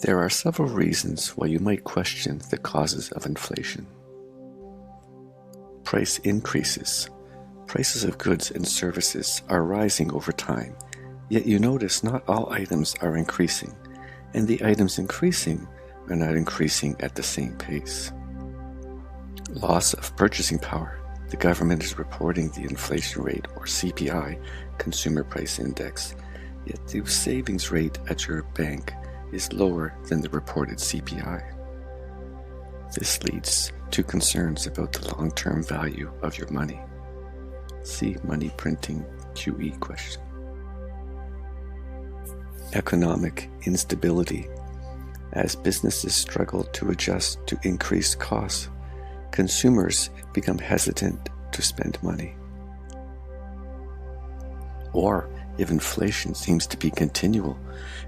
There are several reasons why you might question the causes of inflation. Price increases. Prices of goods and services are rising over time, yet you notice not all items are increasing, and the items increasing are not increasing at the same pace. Loss of purchasing power. The government is reporting the inflation rate, or CPI, Consumer Price Index, yet the savings rate at your bank is lower than the reported CPI. This leads to concerns about the long-term value of your money. See money printing QE question. Economic instability. As businesses struggle to adjust to increased costs, consumers become hesitant to spend money. Or, if inflation seems to be continual,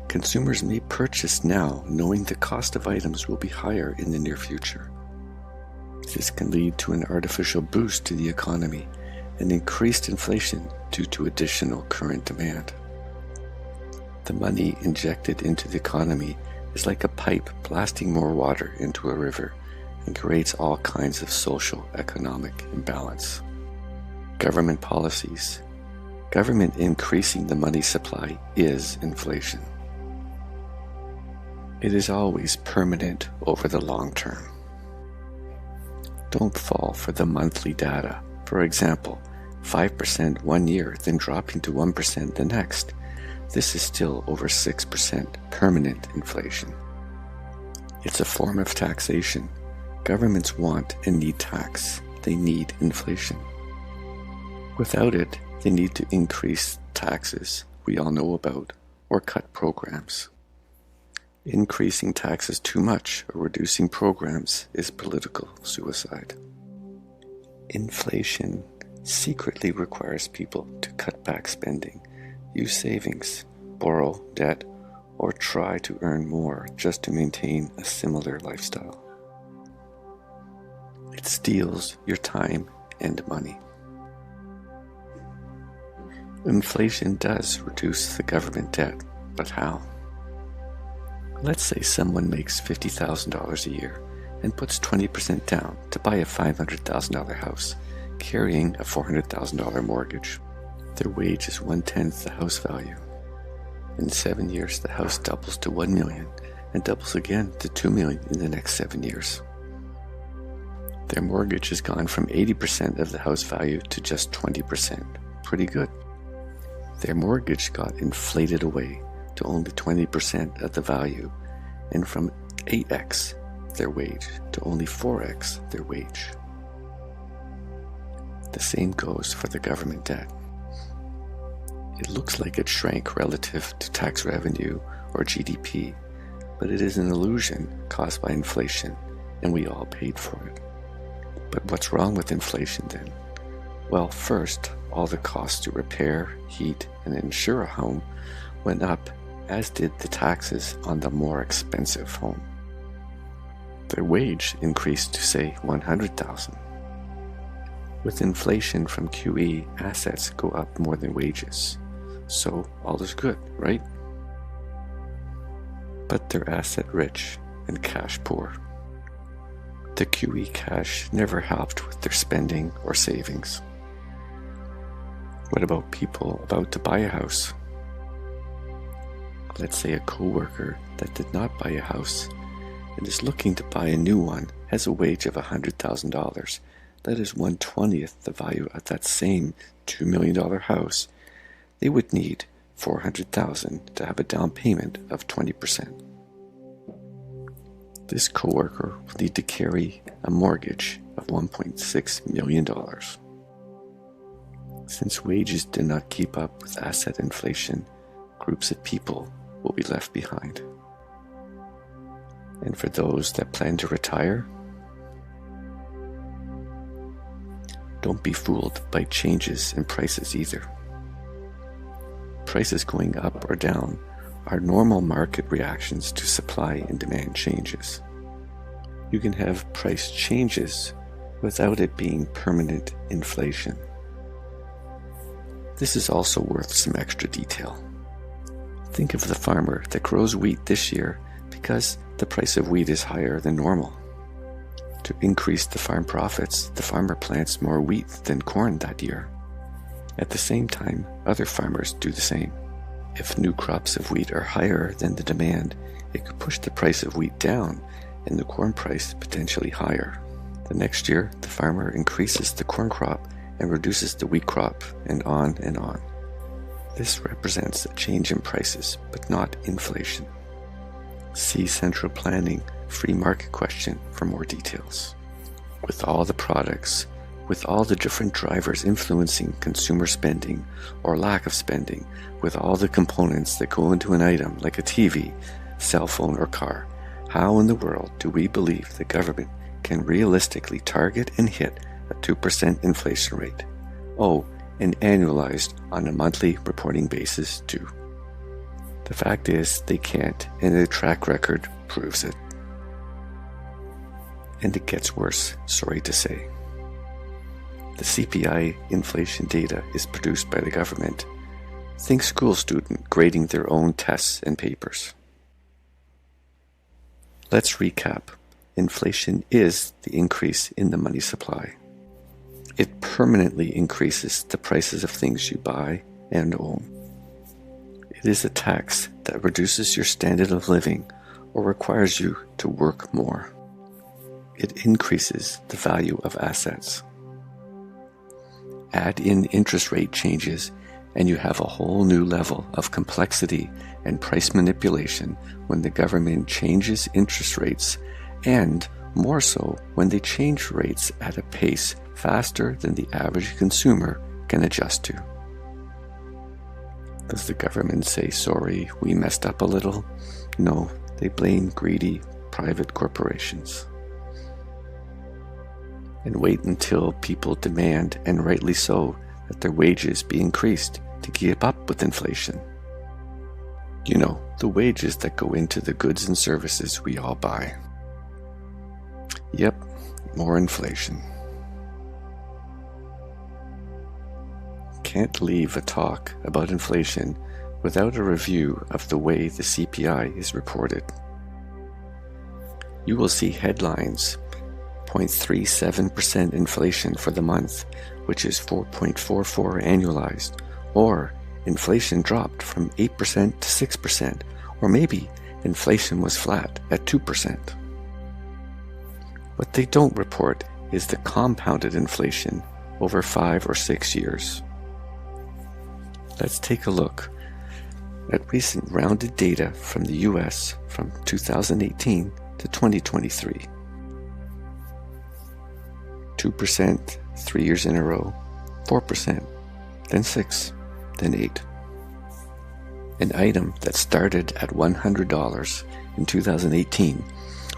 consumers may purchase now knowing the cost of items will be higher in the near future. This can lead to an artificial boost to the economy and increased inflation due to additional current demand. The money injected into the economy is like a pipe blasting more water into a river and creates all kinds of social economic imbalance. Government policies. Government increasing the money supply is inflation. It is always permanent over the long term. Don't fall for the monthly data. For example, 5% one year, then dropping to 1% the next. This is still over 6% permanent inflation. It's a form of taxation. Governments want and need tax. They need inflation. Without it, they need to increase taxes we all know about or cut programs. Increasing taxes too much or reducing programs is political suicide. Inflation secretly requires people to cut back spending, use savings, borrow debt, or try to earn more just to maintain a similar lifestyle. It steals your time and money. Inflation does reduce the government debt, but how? Let's say someone makes $50,000 a year and puts 20% down to buy a $500,000 house, carrying a $400,000 mortgage. Their wage is 1/10 the house value. In 7 years, the house doubles to $1 million and doubles again to $2 million in the next 7 years. Their mortgage has gone from 80% of the house value to just 20%. Pretty good. Their mortgage got inflated away to only 20% of the value, and from 8x their wage to only 4x their wage. The same goes for the government debt. It looks like it shrank relative to tax revenue or GDP, but it is an illusion caused by inflation, and we all paid for it. But what's wrong with inflation then? Well, first, all the costs to repair, heat, and insure a home went up, as did the taxes on the more expensive home. Their wage increased to, say, $100,000. With inflation from QE, assets go up more than wages. So all is good, right? But they're asset rich and cash poor. The QE cash never helped with their spending or savings. What about people about to buy a house? Let's say a co-worker that did not buy a house and is looking to buy a new one has a wage of $100,000. That is 1/20th the value of that same $2 million house. They would need $400,000 to have a down payment of 20%. This coworker will need to carry a mortgage of $1.6 million. Since wages do not keep up with asset inflation, groups of people will be left behind. And for those that plan to retire, don't be fooled by changes in prices either. Prices going up or down are normal market reactions to supply and demand changes. You can have price changes without it being permanent inflation. This is also worth some extra detail. Think of the farmer that grows wheat this year Because the price of wheat is higher than normal. To increase the farm profits, the farmer plants more wheat than corn that year. At the same time, other farmers do the same. If new crops of wheat are higher than the demand, it could push the price of wheat down and the corn price potentially higher. The next year, the farmer increases the corn crop and reduces the wheat crop, and on and on. This represents a change in prices, but not inflation. See Central Planning Free Market Question for more details. With all the products, with all the different drivers influencing consumer spending or lack of spending, with all the components that go into an item like a TV, cell phone, or car, how in the world do we believe the government can realistically target and hit a 2% inflation rate? Oh, and annualized on a monthly reporting basis too. The fact is, they can't, and their track record proves it. And it gets worse, sorry to say. The CPI inflation data is produced by the government. Think school student grading their own tests and papers. Let's recap. Inflation is the increase in the money supply. It permanently increases the prices of things you buy and own. It is a tax that reduces your standard of living or requires you to work more. It increases the value of assets. Add in interest rate changes and you have a whole new level of complexity and price manipulation when the government changes interest rates, and more so when they change rates at a pace faster than the average consumer can adjust to. Does the government say, sorry, we messed up a little? No, they blame greedy private corporations. And wait until people demand, and rightly so, that their wages be increased to keep up with inflation. You know, the wages that go into the goods and services we all buy. Yep, more inflation. Can't leave a talk about inflation without a review of the way the CPI is reported. You will see headlines, 0.37% inflation for the month, which is 4.44 annualized, or inflation dropped from 8% to 6%, or maybe inflation was flat at 2%. What they don't report is the compounded inflation over 5 or 6 years. Let's take a look at recent rounded data from the US from 2018 to 2023. 2%, 3 years in a row, 4%, then 6%, then 8%. An item that started at $100 in 2018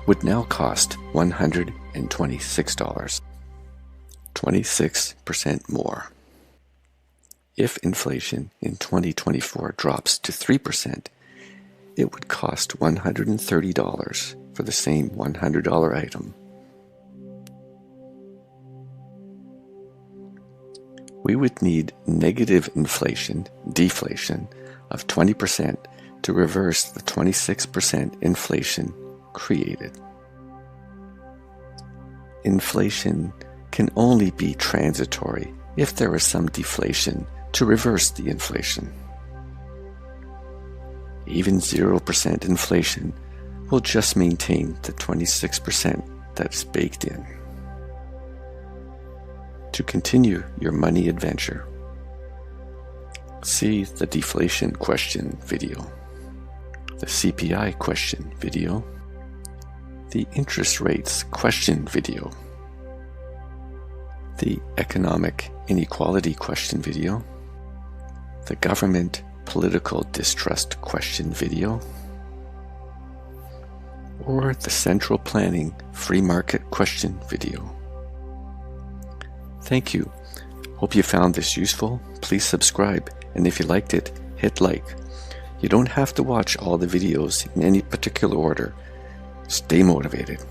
would now cost $126, 26% more. If inflation in 2024 drops to 3%, it would cost $130 for the same $100 item. We would need negative inflation, deflation, of 20% to reverse the 26% inflation created. Inflation can only be transitory if there is some deflation to reverse the inflation. Even 0% inflation will just maintain the 26% that's baked in. To continue your money adventure, see the deflation question video, the CPI question video, the interest rates question video, the economic inequality question video, the government political distrust question video, or the central planning free market question video. Thank you. Hope you found this useful. Please subscribe, and if you liked it, hit like. You don't have to watch all the videos in any particular order. Stay motivated.